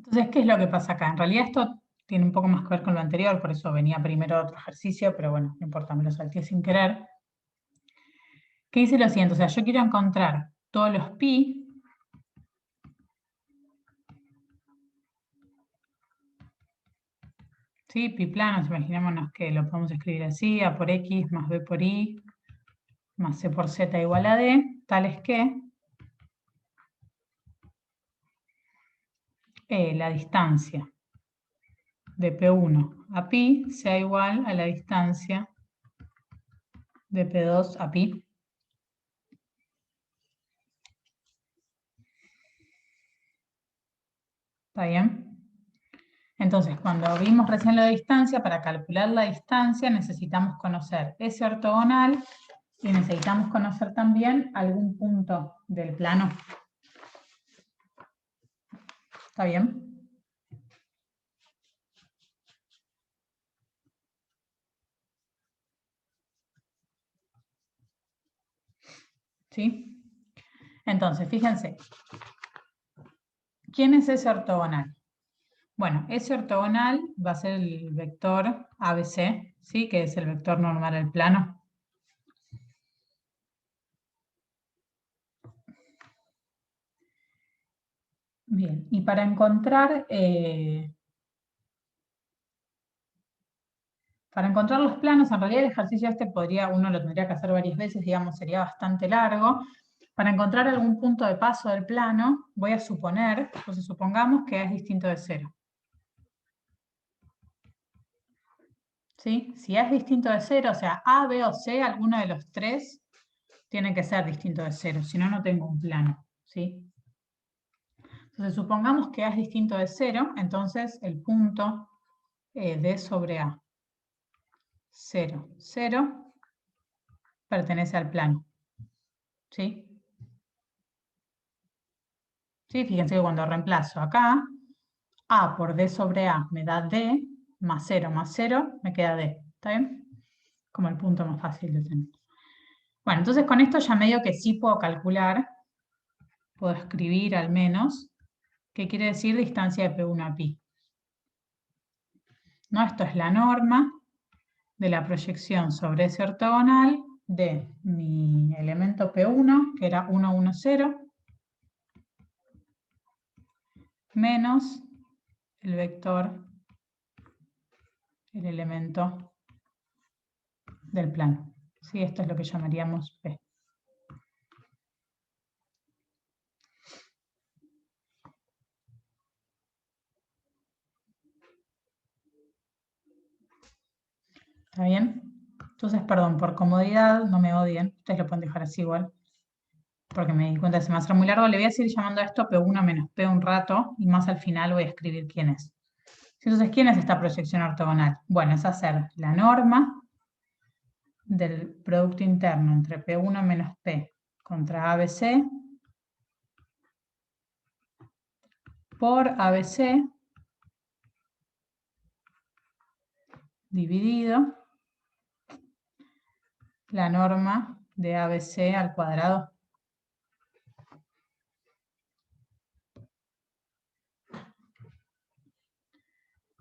Entonces, ¿qué es lo que pasa acá? En realidad esto tiene un poco más que ver con lo anterior, por eso venía primero otro ejercicio, pero bueno, no importa, me lo salté sin querer. ¿Qué dice lo siguiente? O sea, yo quiero encontrar todos los pi ¿sí? Pi planos, imaginémonos que lo podemos escribir así, A por X más B por Y más C por Z igual a D, tales que la distancia de P1 a pi sea igual a la distancia de P2 a pi. ¿Está bien? Entonces, cuando vimos recién la distancia, para calcular la distancia necesitamos conocer ese ortogonal y necesitamos conocer también algún punto del plano. ¿Está bien? ¿Sí? Entonces, fíjense, ¿quién es ese ortogonal? Bueno, ese ortogonal va a ser el vector ABC, ¿sí? Que es el vector normal al plano. Bien, y para encontrar los planos, en realidad el ejercicio este uno lo tendría que hacer varias veces, digamos, sería bastante largo. Para encontrar algún punto de paso del plano, voy a suponer, entonces supongamos que es distinto de 0. ¿Sí? Si es distinto de 0, o sea, A, B o C, alguno de los tres tiene que ser distinto de 0, si no, no tengo un plano. ¿Sí? Entonces, supongamos que A es distinto de 0, entonces el punto D sobre A, 0, 0, pertenece al plano. ¿Sí? ¿Sí? Fíjense que cuando reemplazo acá, A por D sobre A me da D, más 0 me queda D. ¿Está bien? Como el punto más fácil de tener. Bueno, entonces con esto ya medio que sí puedo calcular, puedo escribir al menos, qué quiere decir distancia de P1 a pi. ¿No? Esto es la norma de la proyección sobre ese ortogonal de mi elemento P1, que era 1, 1, 0, menos el vector, el elemento del plano. ¿Sí? Esto es lo que llamaríamos P. ¿Está bien? Entonces, perdón, por comodidad, no me odien. Ustedes lo pueden dejar así igual, porque me di cuenta que se me va a hacer muy largo. Le voy a seguir llamando a esto P1 menos P un rato, y más al final voy a escribir quién es. Entonces, ¿quién es esta proyección ortogonal? Bueno, es hacer la norma del producto interno entre P1 menos P contra ABC por ABC dividido la norma de ABC al cuadrado.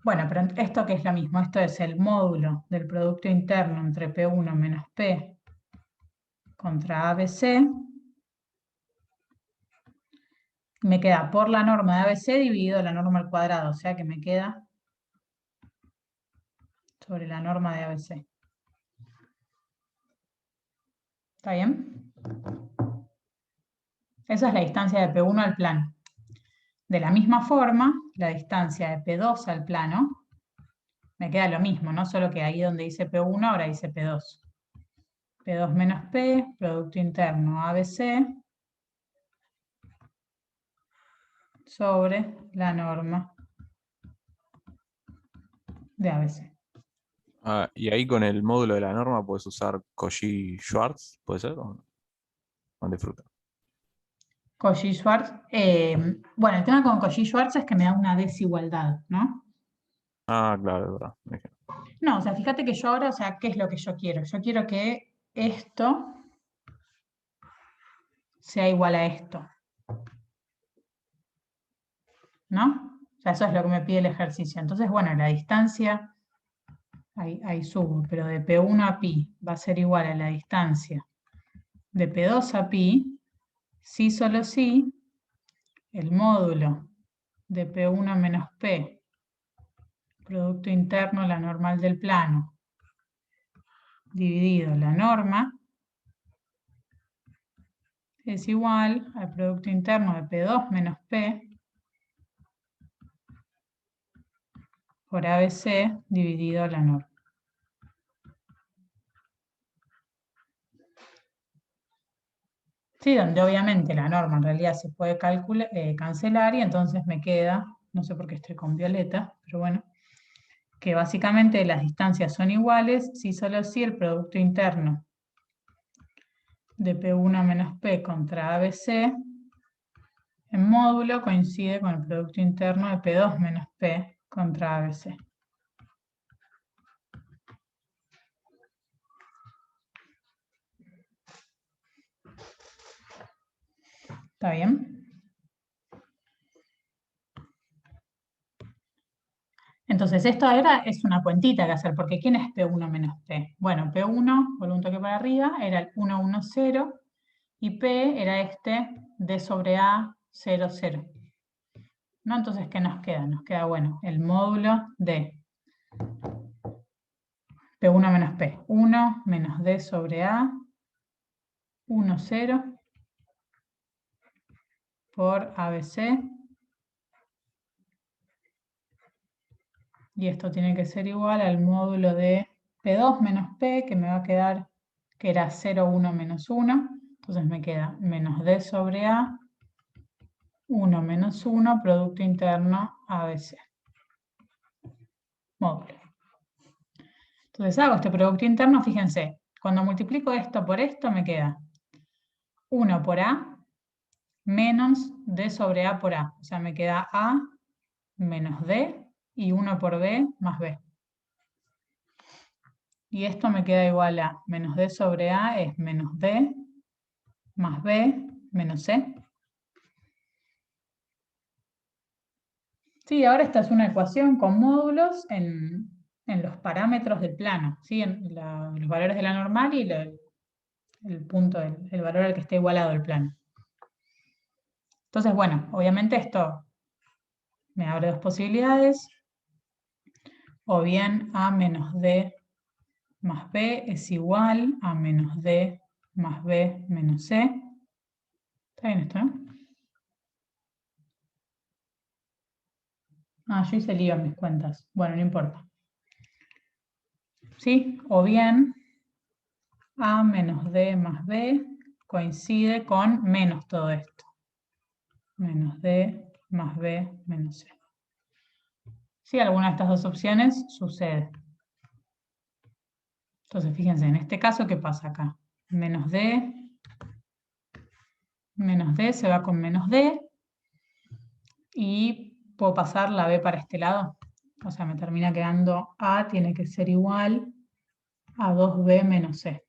Bueno, pero esto que es lo mismo, esto es el módulo del producto interno entre P1 menos P contra ABC. Me queda por la norma de ABC dividido la norma al cuadrado, o sea que me queda sobre la norma de ABC. ¿Está bien? Esa es la distancia de P1 al plano. De la misma forma, la distancia de P2 al plano, me queda lo mismo, ¿no? Solo que ahí donde dice P1 ahora dice P2. P2 menos P, producto interno ABC, sobre la norma de ABC. Ah, y ahí con el módulo de la norma puedes usar Cauchy-Schwarz, ¿puede ser? ¿O de fruta? Cauchy-Schwarz. Bueno, el tema con Cauchy-Schwarz es que me da una desigualdad, ¿no? Ah, claro, es verdad. No, o sea, fíjate que yo ahora, o sea, ¿qué es lo que yo quiero? Yo quiero que esto sea igual a esto, ¿no? O sea, eso es lo que me pide el ejercicio. Entonces, bueno, la distancia, ahí subo, pero de P1 a pi va a ser igual a la distancia de P2 a pi, si solo si el módulo de P1 menos P, producto interno, la normal del plano, dividido la norma, es igual al producto interno de P2 menos P por ABC dividido la norma. Sí, donde obviamente la norma en realidad se puede cancelar y entonces me queda, no sé por qué estoy con violeta, pero bueno, que básicamente las distancias son iguales si solo si el producto interno de P1 menos P contra ABC en módulo coincide con el producto interno de P2 menos P contra ABC. ¿Está bien? Entonces, esto ahora es una cuentita que hacer, porque ¿quién es P1 menos P? Bueno, P1, por un toque para arriba, era el 1, 1, 0, y P era este D sobre A, 0, 0. ¿No? Entonces, ¿qué nos queda? Nos queda, bueno, el módulo de P1 menos P. 1 menos D sobre A, 1, 0, por ABC. Y esto tiene que ser igual al módulo de P2 menos P, que me va a quedar, que era 0, 1 menos 1. Entonces me queda menos D sobre A, 1 menos 1, producto interno ABC. Módulo. Entonces hago este producto interno, fíjense, cuando multiplico esto por esto me queda 1 por A menos D sobre A por A. O sea, me queda A menos D y 1 por B más B. Y esto me queda igual a menos D sobre A es menos D más B menos C. Sí, ahora esta es una ecuación con módulos en los parámetros del plano, ¿sí? En los valores de la normal y el punto, el valor al que esté igualado el plano. Entonces, bueno, obviamente esto me abre dos posibilidades. O bien A menos D más B es igual a menos D más B menos C. ¿Está bien esto, no? Ah, yo hice lío en mis cuentas. Bueno, no importa. ¿sí? O bien A menos D más B coincide con menos todo esto. Menos D más B menos C. Si alguna de estas dos opciones sucede. Entonces, fíjense, en este caso, ¿qué pasa acá? Menos D se va con menos D y puedo pasar la B para este lado. O sea, me termina quedando A tiene que ser igual a 2B menos C.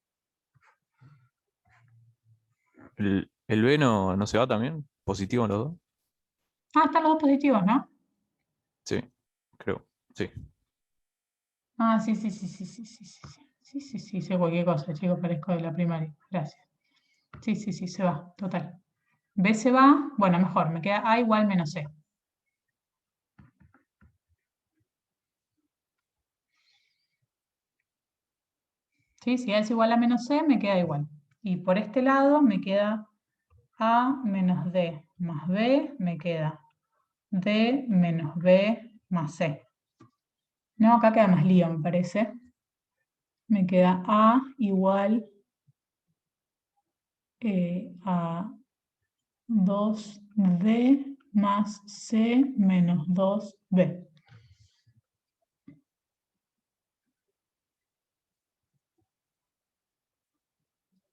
¿El B no se va también? ¿Positivo en los dos? Ah, están los dos positivos, ¿no? Sí, creo. Sí. Ah, sí, sí, sí, sí, sí, sí, sí, sí. Sí, sí, sí, sé cualquier cosa, chicos, parezco de la primaria. Gracias. Sí, sí, sí, se va, total. B se va, bueno, mejor, me queda A igual menos C. ¿Sí? Si A es igual a menos C, me queda igual. Y por este lado me queda A menos D más B, me queda D menos B más C. No, acá queda más lío, me parece. Me queda A igual a 2D más C menos 2B.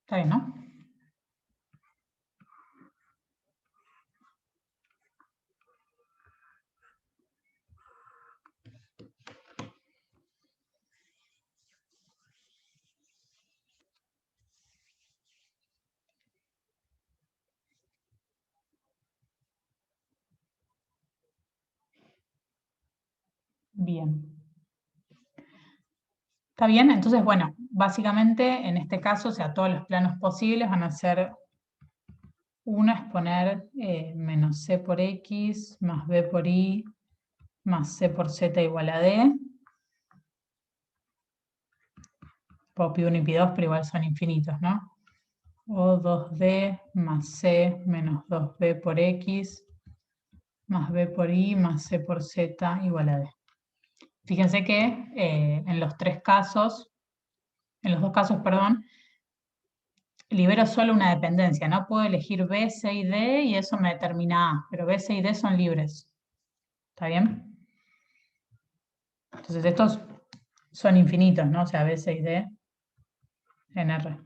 Está bien, ¿no? Bien. ¿Está bien? Entonces, bueno, básicamente en este caso, o sea, todos los planos posibles van a ser, uno es poner menos C por X más B por Y más C por Z igual a D. Puedo pi1 y pi2, pero igual son infinitos, ¿no? O 2D más C menos 2B por X más B por Y más C por Z igual a D. Fíjense que en los dos casos, perdón, libero solo una dependencia, ¿no? Puedo elegir B, C y D y eso me determina A, pero B, C y D son libres. ¿Está bien? Entonces estos son infinitos, ¿no? O sea, B, C y D en R.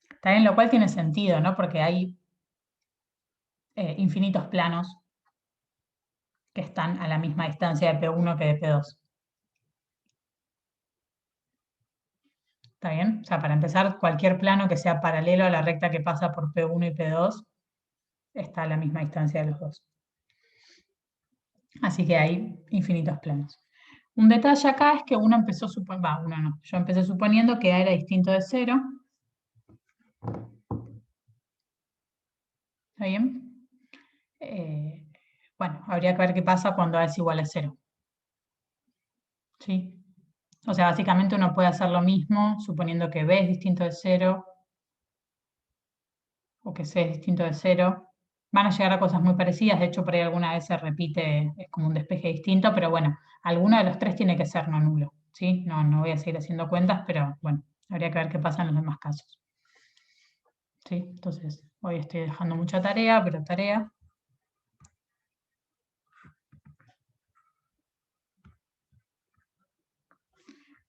Está bien, lo cual tiene sentido, ¿no? Porque hay infinitos planos que están a la misma distancia de P1 que de P2. ¿Está bien? O sea, para empezar, cualquier plano que sea paralelo a la recta que pasa por P1 y P2 está a la misma distancia de los dos. Así que hay infinitos planos. Un detalle acá es que uno empezó suponiendo, uno no, yo empecé suponiendo que A era distinto de 0. ¿Está bien? Bueno, habría que ver qué pasa cuando A es igual a 0. ¿Sí? O sea, básicamente uno puede hacer lo mismo suponiendo que B es distinto de 0 o que C es distinto de 0. Van a llegar a cosas muy parecidas, de hecho por ahí alguna vez se repite, es como un despeje distinto, pero bueno, alguno de los tres tiene que ser no nulo, ¿sí? No voy a seguir haciendo cuentas, pero bueno, habría que ver qué pasa en los demás casos. ¿Sí? Entonces, hoy estoy dejando mucha tarea, pero tarea.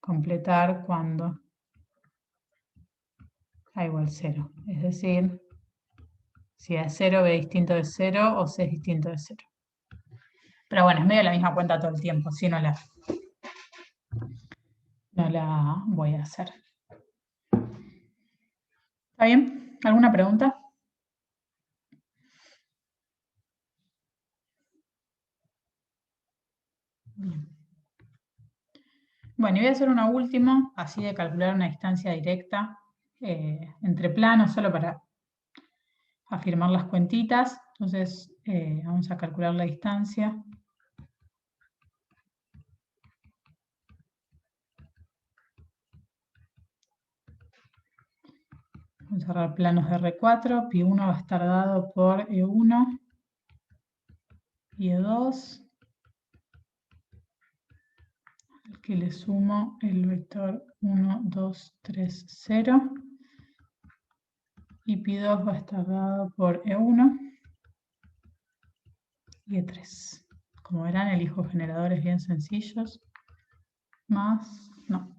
Completar cuando A igual 0. Es decir, si A es 0, B distinto de 0 o C es distinto de 0. Pero bueno, es medio la misma cuenta todo el tiempo, si no la voy a hacer. ¿Está bien? ¿Alguna pregunta? Bien. Bueno, y voy a hacer una última, así de calcular una distancia directa entre planos, solo para afirmar las cuentitas. Entonces, vamos a calcular la distancia. Vamos a cerrar planos de R4, pi1 va a estar dado por E1 y E2. Aquí le sumo el vector 1, 2, 3, 0. Y Pi2 va a estar dado por E1 y E3. Como verán, elijo generadores bien sencillos. Más, no.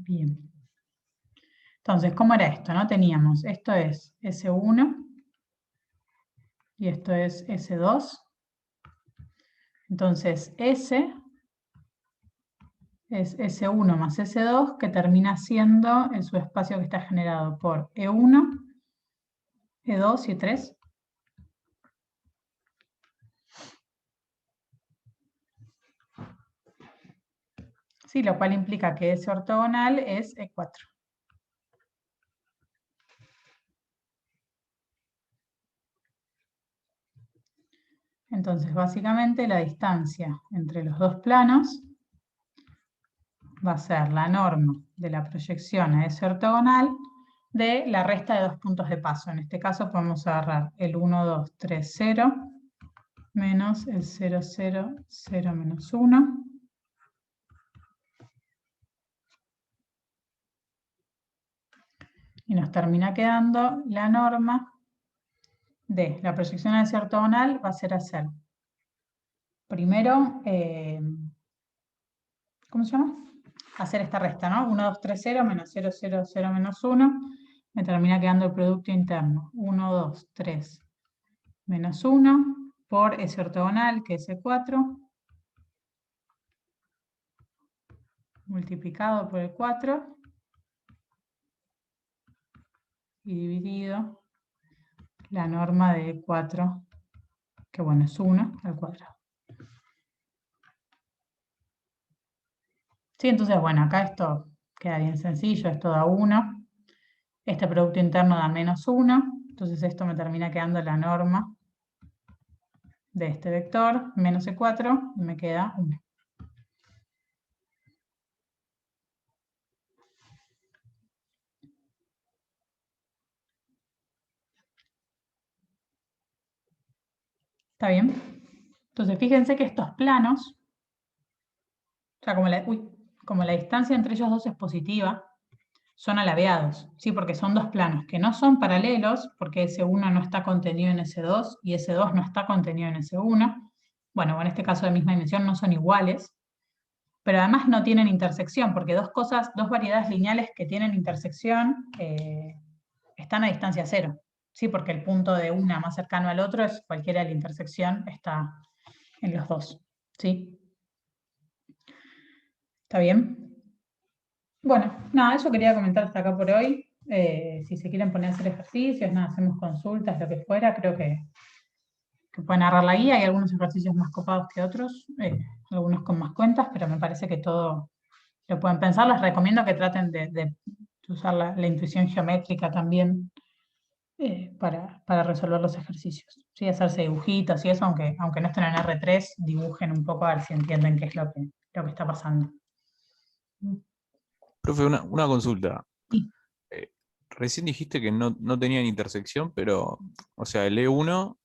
Bien. Entonces, ¿cómo era esto? ¿No? Teníamos, esto es S1 y esto es S2. Entonces, S es S1 más S2, que termina siendo el subespacio que está generado por E1, E2 y E3. Sí, lo cual implica que S ortogonal es E4. Entonces, básicamente, la distancia entre los dos planos va a ser la norma de la proyección a S ortogonal de la resta de dos puntos de paso. En este caso podemos agarrar el 1, 2, 3, 0 menos el 0, 0, 0, menos 1. Y nos termina quedando la norma de la proyección a S ortogonal va a ser hacer primero, ¿cómo se llama? Hacer esta resta, ¿no? 1, 2, 3, 0 menos 0, 0, 0, menos 1. Me termina quedando el producto interno. 1, 2, 3, menos 1 por S ortogonal, que es E4, multiplicado por el 4 y dividido la norma de E4, que bueno, es 1 al cuadrado. Sí, entonces, bueno, acá esto queda bien sencillo, esto da 1. Este producto interno da menos 1, entonces esto me termina quedando la norma de este vector, menos E4, y me queda 1. ¿Está bien? Entonces, fíjense que estos planos, o sea, como la distancia entre ellos dos es positiva, son alabeados, ¿sí? Porque son dos planos que no son paralelos, porque S1 no está contenido en S2 y S2 no está contenido en S1. Bueno, en este caso de misma dimensión no son iguales, pero además no tienen intersección, porque dos variedades lineales que tienen intersección están a distancia cero, ¿sí? Porque el punto de una más cercano al otro es cualquiera de la intersección, está en los dos, ¿sí? ¿Está bien? Bueno, nada, eso quería comentar hasta acá por hoy. Si se quieren poner a hacer ejercicios, nada, hacemos consultas, lo que fuera, creo que pueden agarrar la guía. Hay algunos ejercicios más copados que otros, algunos con más cuentas, pero me parece que todo lo pueden pensar. Les recomiendo que traten de usar la intuición geométrica también para resolver los ejercicios. Sí, hacerse dibujitos y eso, aunque no estén en R3, dibujen un poco a ver si entienden qué es lo que está pasando. Profe, una consulta. Sí. Recién dijiste que no tenían intersección, pero, o sea, el E1,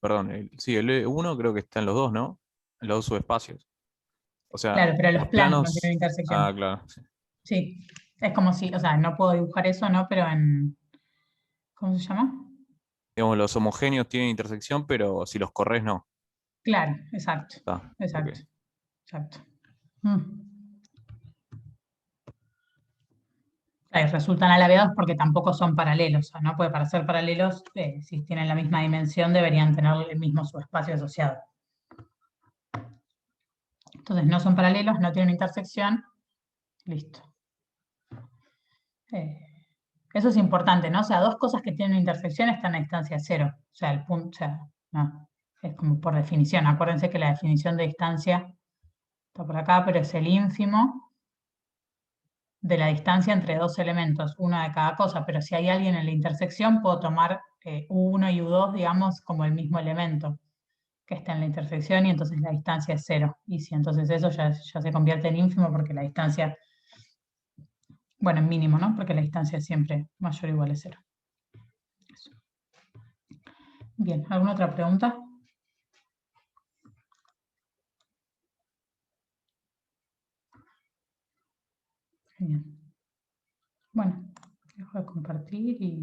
perdón, sí, el E1 creo que está en los dos, ¿no? En los dos subespacios. O sea, Claro, pero los los planos no tienen planos. intersección. Ah, claro. Sí. Sí, es como si, o sea, no puedo dibujar eso, ¿no? Pero en, ¿cómo se llama? Digamos, los homogéneos tienen intersección, pero si los corres, no. Claro, exacto, Está, ok. exacto, exacto. Mm. Claro, y resultan alabeados porque tampoco son paralelos, ¿no? Porque para ser paralelos, si tienen la misma dimensión, deberían tener el mismo subespacio asociado. Entonces, no son paralelos, no tienen intersección, listo. Eso es importante, ¿no? O sea, dos cosas que tienen intersección están a distancia cero. O sea, el punto, o sea, no, es como por definición. Acuérdense que la definición de distancia está por acá, pero es el ínfimo de la distancia entre dos elementos, uno de cada cosa, pero si hay alguien en la intersección, puedo tomar U1 y U2, digamos, como el mismo elemento que está en la intersección y entonces la distancia es 0. Y si entonces eso ya se convierte en ínfimo porque la distancia, bueno, en mínimo, ¿no? Porque la distancia es siempre mayor o igual a 0. Eso. Bien, ¿alguna otra pregunta? Genial. Bueno, dejo de compartir y...